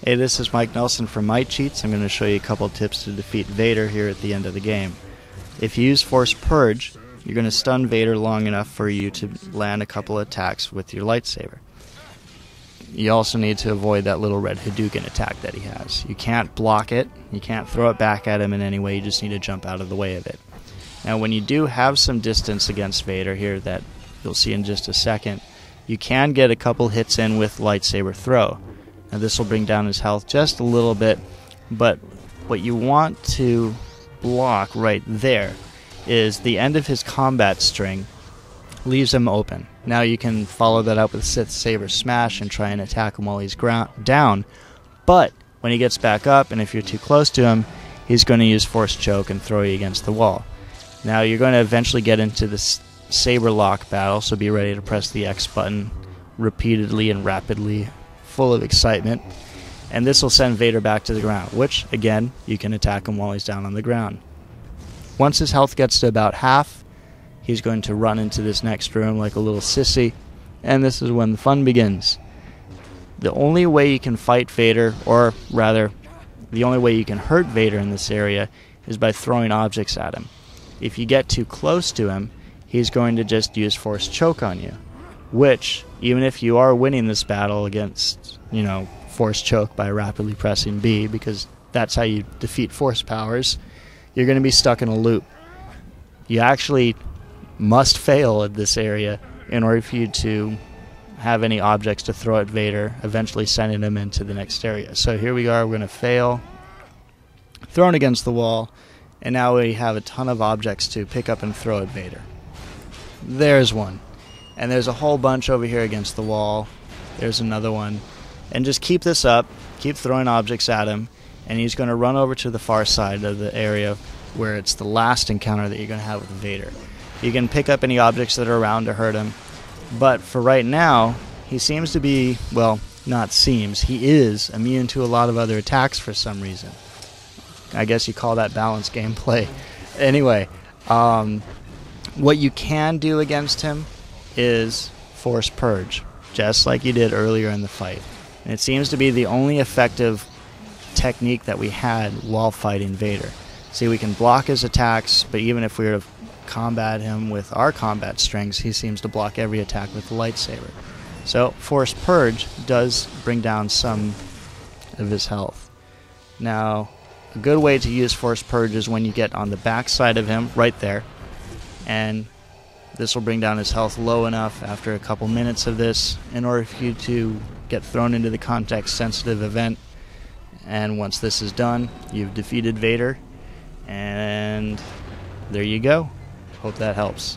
Hey, this is Mike Nelson from MyCheats. I'm going to show you a couple tips to defeat Vader here at the end of the game. If you use Force Purge, you're going to stun Vader long enough for you to land a couple attacks with your lightsaber. You also need to avoid that little red Hadouken attack that he has. You can't block it, you can't throw it back at him in any way, you just need to jump out of the way of it. Now when you do have some distance against Vader here that you'll see in just a second, you can get a couple hits in with lightsaber throw. Now this will bring down his health just a little bit, but what you want to block right there is the end of his combat string leaves him open. Now you can follow that up with Sith Saber Smash and try and attack him while he's down, but when he gets back up and if you're too close to him, he's going to use Force Choke and throw you against the wall. Now you're going to eventually get into this Saber Lock battle, so be ready to press the X button repeatedly and rapidly, full of excitement, and this will send Vader back to the ground, which, again, you can attack him while he's down on the ground. Once his health gets to about half, he's going to run into this next room like a little sissy, and this is when the fun begins. The only way you can fight Vader, or rather, the only way you can hurt Vader in this area is by throwing objects at him. If you get too close to him, he's going to just use Force Choke on you, which, even if you are winning this battle against, Force Choke by rapidly pressing B, because that's how you defeat Force powers, you're going to be stuck in a loop. You actually must fail at this area in order for you to have any objects to throw at Vader, eventually sending him into the next area. So here we are, we're going to fail, thrown against the wall, and now we have a ton of objects to pick up and throw at Vader. There's one. And there's a whole bunch over here against the wall. There's another one. And just keep this up, keep throwing objects at him, and he's going to run over to the far side of the area where it's the last encounter that you're going to have with Vader. You can pick up any objects that are around to hurt him, but for right now, he seems to be, well, not seems, he is immune to a lot of other attacks for some reason. I guess you call that balanced gameplay. Anyway, what you can do against him is Force Purge, just like you did earlier in the fight. And it seems to be the only effective technique that we had while fighting Vader. See, we can block his attacks, but even if we were to combat him with our combat strings, he seems to block every attack with the lightsaber. So Force Purge does bring down some of his health. Now, a good way to use Force Purge is when you get on the back side of him, right there, and this will bring down his health low enough after a couple minutes of this in order for you to get thrown into the context-sensitive event. And once this is done, you've defeated Vader, and there you go. Hope that helps.